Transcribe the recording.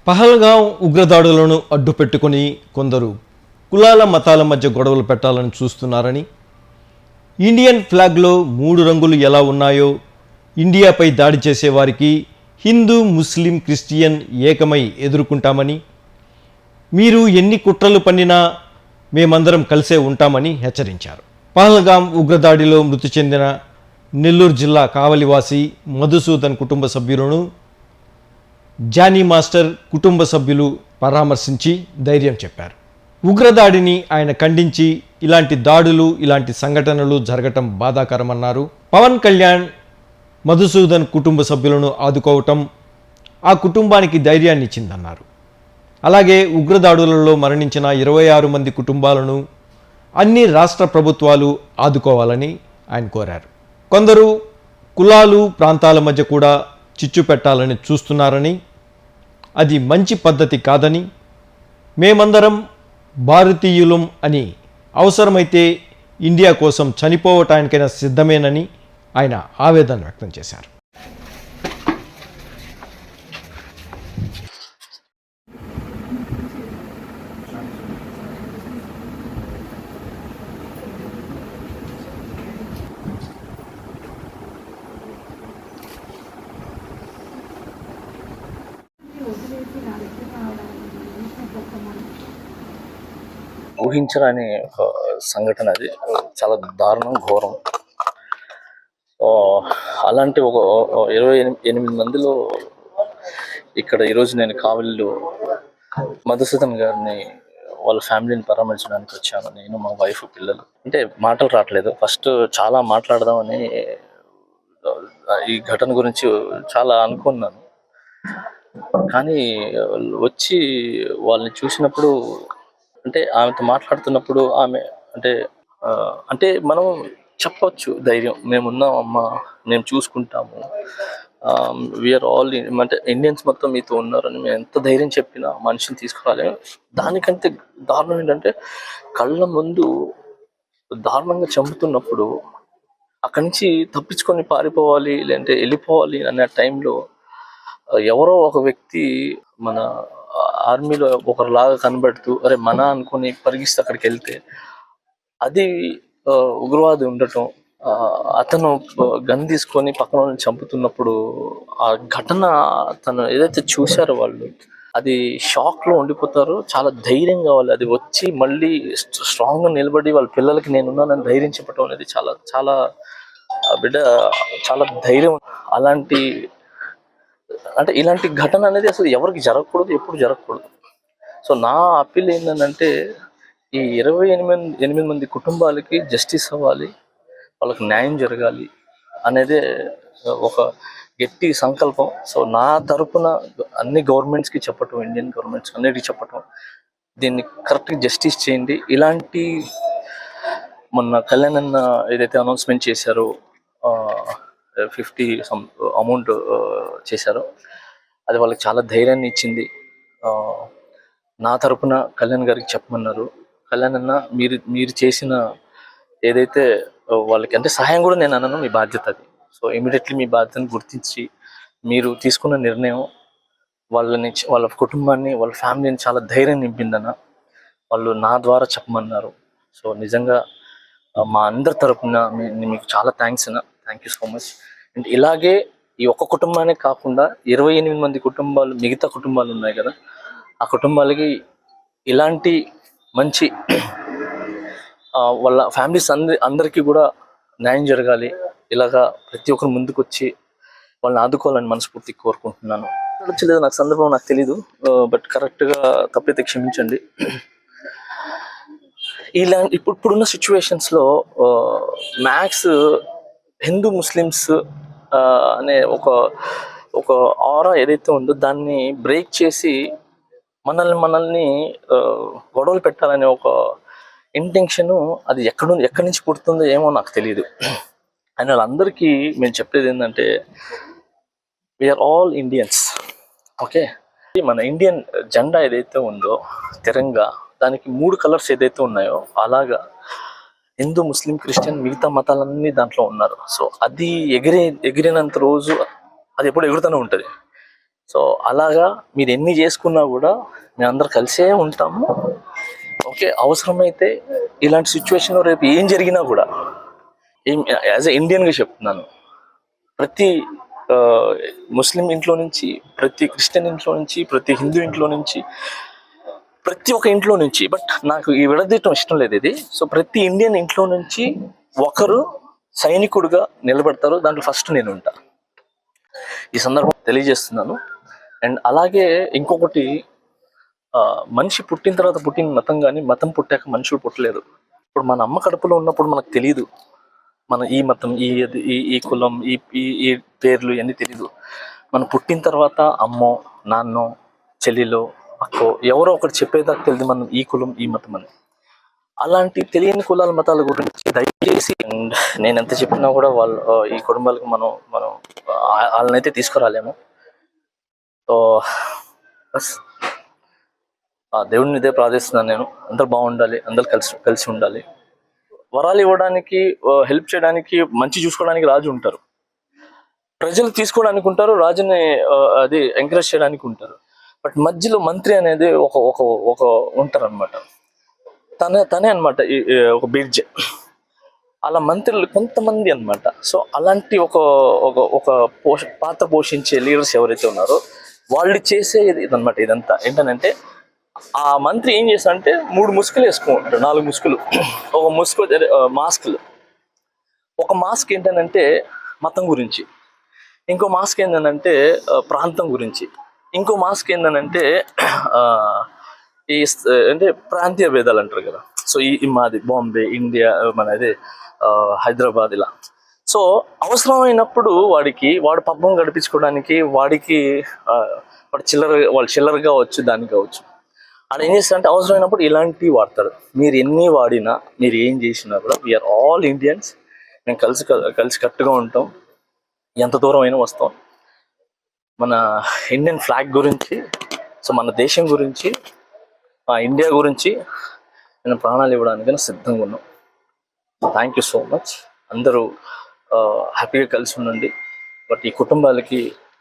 పహల్గాం ఉగ్రదాడులను అడ్డుపెట్టుకుని కొందరు కులాల మతాల మధ్య గొడవలు పెట్టాలని చూస్తున్నారని, ఇండియన్ ఫ్లాగ్లో 3 రంగులు ఎలా ఉన్నాయో ఇండియాపై దాడి చేసేవారికి హిందూ, ముస్లిం, క్రిస్టియన్ ఏకమై ఎదుర్కొంటామని, మీరు ఎన్ని కుట్రలు పన్నినా మేమందరం కలిసే ఉంటామని హెచ్చరించారు. పహల్గాం ఉగ్రదాడిలో మృతి చెందిన నెల్లూరు జిల్లా కావలివాసి మధుసూదన్ కుటుంబ సభ్యులను జానీ మాస్టర్ కుటుంబ సభ్యులు పరామర్శించి ధైర్యం చెప్పారు. ఉగ్రదాడిని ఆయన ఖండించి, ఇలాంటి దాడులు, ఇలాంటి సంఘటనలు జరగటం బాధాకరమన్నారు. పవన్ కళ్యాణ్ మధుసూదన్ కుటుంబ సభ్యులను ఆదుకోవటం ఆ కుటుంబానికి ధైర్యాన్ని ఇచ్చిందన్నారు. అలాగే ఉగ్రదాడులలో మరణించిన 26 మంది కుటుంబాలను అన్ని రాష్ట్ర ప్రభుత్వాలు ఆదుకోవాలని ఆయన కోరారు. కొందరు కులాలు, ప్రాంతాల మధ్య కూడా చిచ్చు పెట్టాలని చూస్తున్నారని, అది మంచి పద్ధతి కాదని, మేమందరం భారతీయులం అని, అవసరమైతే ఇండియా కోసం చనిపోవటానికైనా సిద్ధమేనని ఆయన ఆవేదన వ్యక్తం చేశారు. ఊహించరాని ఒక సంఘటన, అది చాలా దారుణం, ఘోరం. అలాంటి ఒక 28 మందిలో ఇక్కడ ఈరోజు నేను కావలిలో మధుసూదన్ గారిని, వాళ్ళ ఫ్యామిలీని పరామర్శించడానికి వచ్చాను. నేను, మా వైఫ్, పిల్లలు. అంటే మాటలు రావట్లేదు. ఫస్ట్ చాలా మాట్లాడదామని ఈ ఘటన గురించి చాలా అనుకున్నాను, కానీ వచ్చి వాళ్ళని చూసినప్పుడు, అంటే ఆమెతో మాట్లాడుతున్నప్పుడు ఆమె అంటే మనం చెప్పొచ్చు ధైర్యం, మేమున్నాం అమ్మ, మేము చూసుకుంటాము, వీఆర్ ఆల్, అంటే ఇండియన్స్ మొత్తం మీతో ఉన్నారని మేము ఎంత ధైర్యం చెప్పినా మనిషిని తీసుకురాలి. దానికంటే దారుణం ఏంటంటే, కళ్ళ ముందు దారుణంగా చంపుతున్నప్పుడు అక్కడి నుంచి తప్పించుకొని పారిపోవాలి, లేదంటే వెళ్ళిపోవాలి అనే టైంలో ఎవరో ఒక వ్యక్తి మన ఆర్మీలో ఒకరిలాగా కనబడుతూ అరే మన అనుకుని పరిగిస్తే అక్కడికి వెళ్తే, అది ఉగ్రవాది ఉండటం, అతను గన్ తీసుకొని పక్కన వాళ్ళని చంపుతున్నప్పుడు ఆ ఘటన తను ఏదైతే చూశారో వాళ్ళు, అది షాక్ లో ఉండిపోతారు. చాలా ధైర్యం కావాలి, అది వచ్చి మళ్ళీ స్ట్రాంగ్ గా నిలబడి వాళ్ళ పిల్లలకి నేనున్నానని ధైర్యం చెప్పడం అనేది చాలా చాలా బిడ్డ చాలా ధైర్యం. ఇలాంటి ఘటన అనేది అసలు ఎవరికి జరగకూడదు, ఎప్పుడు జరగకూడదు. సో నా అప్పీల్ ఏంటంటే, ఈ 28 మంది కుటుంబాలకి జస్టిస్ అవ్వాలి, వాళ్ళకి న్యాయం జరగాలి అనేదే ఒక గట్టి సంకల్పం. సో నా తరపున అన్ని గవర్నమెంట్స్కి చెప్పటం, ఇండియన్ గవర్నమెంట్స్ అన్నిటికీ చెప్పటం, దీన్ని కరెక్ట్గా జస్టిస్ చేయండి. ఇలాంటి మొన్న కళ్యాణ్ అన్న ఏదైతే అనౌన్స్మెంట్ చేశారో 50 అమౌంట్ చేశారో, అది వాళ్ళకి చాలా ధైర్యాన్ని ఇచ్చింది. నా తరపున కళ్యాణ్ గారికి చెప్పమన్నారు. కళ్యాణ్ అన్న, మీరు చేసిన ఏదైతే వాళ్ళకి అంటే సహాయం కూడా నేను అన్నాను, మీ బాధ్యత అది. సో ఇమీడియట్లీ మీ బాధ్యతను గుర్తించి మీరు తీసుకున్న నిర్ణయం వాళ్ళ కుటుంబాన్ని, వాళ్ళ ఫ్యామిలీని చాలా ధైర్యం నింపిందన్న. వాళ్ళు నా ద్వారా చెప్పమన్నారు. సో నిజంగా మా అందరి తరపున మీకు చాలా థ్యాంక్స్ అన్న, thank you so much. And ఇలాగే ఈ ఒక్క కుటుంబానే కాకుండా 28 మంది కుటుంబాలు, మిగతా కుటుంబాలు ఉన్నాయి కదా, ఆ కుటుంబాలకి ఇలాంటి మంచి వాళ్ళ ఫ్యామిలీస్ అందరికీ కూడా న్యాయం జరగాలి. ఇలాగా ప్రతి ఒక్కరు ముందుకు వచ్చి వాళ్ళని ఆదుకోవాలని మనస్ఫూర్తిగా కోరుకుంటున్నాను. లేదు, నాకు సందర్భం నాకు తెలీదు, బట్ కరెక్ట్గా తప్పైతే క్షమించండి. ఇప్పుడున్న సిచ్యువేషన్స్లో మ్యాక్స్ హిందూ ముస్లిమ్స్ అనే ఒక ఆరా ఏదైతే ఉందో దాన్ని బ్రేక్ చేసి మనల్ని గొడవలు పెట్టాలనే ఒక ఇంటెన్షను, అది ఎక్కడి నుంచి పుడుతుందో ఏమో నాకు తెలియదు. అండ్ వాళ్ళందరికీ మేము చెప్పేది ఏంటంటే, వీఆర్ ఆల్ ఇండియన్స్, ఓకే. మన ఇండియన్ జెండా ఏదైతే ఉందో తిరంగా, దానికి 3 కలర్స్ ఏదైతే ఉన్నాయో, అలాగా హిందూ, ముస్లిం, క్రిస్టియన్ మిగతా మతాలన్నీ దాంట్లో ఉన్నారు. సో అది ఎగిరినంత రోజు అది ఎప్పుడు ఎగురుతూనే ఉంటుంది. సో అలాగా మీరు ఎన్ని చేసుకున్నా కూడా మేము అందరు కలిసే ఉంటాము. ఓకే, అవసరమైతే ఇలాంటి సిచ్యువేషన్లో రేపు ఏం జరిగినా కూడా యాజ్ ఎ ఇండియన్గా చెప్తున్నాను, ప్రతి ఆ, ముస్లిం ఇంట్లో నుంచి, ప్రతి క్రిస్టియన్ ఇంట్లో నుంచి, ప్రతి హిందూ ఇంట్లో నుంచి, ప్రతి ఒక్క ఇంట్లో నుంచి, బట్ నాకు ఈ విడదీయటం ఇష్టం లేదు ఇది. సో ప్రతి ఇండియన్ ఇంట్లో నుంచి ఒకరు సైనికుడుగా నిలబడతారు, దాంట్లో ఫస్ట్ నేను ఉంటా. ఈ సందర్భం తెలియజేస్తున్నాను. అండ్ అలాగే ఇంకొకటి, మనిషి పుట్టిన తర్వాత పుట్టిన మతం కానీ మతం పుట్టాక మనుషులు పుట్టలేదు. ఇప్పుడు మన అమ్మ కడుపులో ఉన్నప్పుడు మనకు తెలియదు మన ఈ మతం, ఈ కులం, ఈ పేర్లు ఇవన్నీ తెలీదు. మనం పుట్టిన తర్వాత అమ్మో, నాన్నో, చెల్లిలో, అక్కో ఎవరో ఒకటి చెప్పేదాకా తెలియదు మనం ఈ కులం ఈ మతం అని. అలాంటి తెలియని కులాల మతాల గురించి దయచేసి, అండ్ నేను ఎంత చెప్పినా కూడా వాళ్ళు ఈ కుటుంబాలకు మనం మనం వాళ్ళనైతే తీసుకురాలేము. సో బస్ ఆ దేవుడిని ఇదే ప్రార్థిస్తున్నాను నేను. అందరు బాగుండాలి, అందరు కలిసి కలిసి ఉండాలి. వరాలు ఇవ్వడానికి, హెల్ప్ చేయడానికి, మంచి చూసుకోవడానికి రాజు ఉంటారు, ప్రజలు తీసుకోవడానికి ఉంటారు, రాజుని అది ఎంకరేజ్ చేయడానికి ఉంటారు. బట్ మధ్యలో మంత్రి అనేది ఒక ఒక ఒక ఉంటారు అనమాట. తనే అనమాట ఒక బ్రిడ్జ్. అలా మంత్రులు కొంతమంది అనమాట. సో అలాంటి ఒక ఒక ఒక పాత్ర పోషించే లీడర్స్ ఎవరైతే ఉన్నారో వాళ్ళు చేసేది ఇదనమాట. ఇదంతా ఏంటంటే, ఆ మంత్రి ఏం చేస్తాడంటే 3 ముసుగులు వేసుకుంటాడు, 4 ముసుగులు. ఒక ముసుగు మాస్కులు. ఒక మాస్క్ ఏంటంటే మతం గురించి, ఇంకో మాస్క్ ఏంటంటే ప్రాంతం గురించి, ఇంకో మాస్క్ ఏంటంటే ఈ అంటే ప్రాంతీయ భేదాలు అంటారు కదా. సో ఈ మాది బాంబే, ఇండియా, మనది హైదరాబాద్, ఇలా. సో అవసరమైనప్పుడు వాడు పబ్బం గడిపించుకోవడానికి వాడు వాళ్ళు చిల్లరగా కావచ్చు, దానికి కావచ్చు. అలా ఏం చేస్తారంటే అవసరమైనప్పుడు ఇలాంటివి వాడతారు. మీరు ఎన్ని వాడినా, మీరు ఏం చేసినా కూడా వీఆర్ ఆల్ ఇండియన్స్. మేము కలిసి కట్టుగా ఉంటాం, ఎంత దూరం అయినా వస్తాం. మన ఇండియన్ ఫ్లాగ్ గురించి, సో మన దేశం గురించి, ఇండియా గురించి నేను ప్రాణాలు ఇవ్వడానికి సిద్ధంగా ఉన్నాం. Thank you so much. అందరూ హ్యాపీగా కలిసి ఉండండి. బట్ ఈ కుటుంబాలకి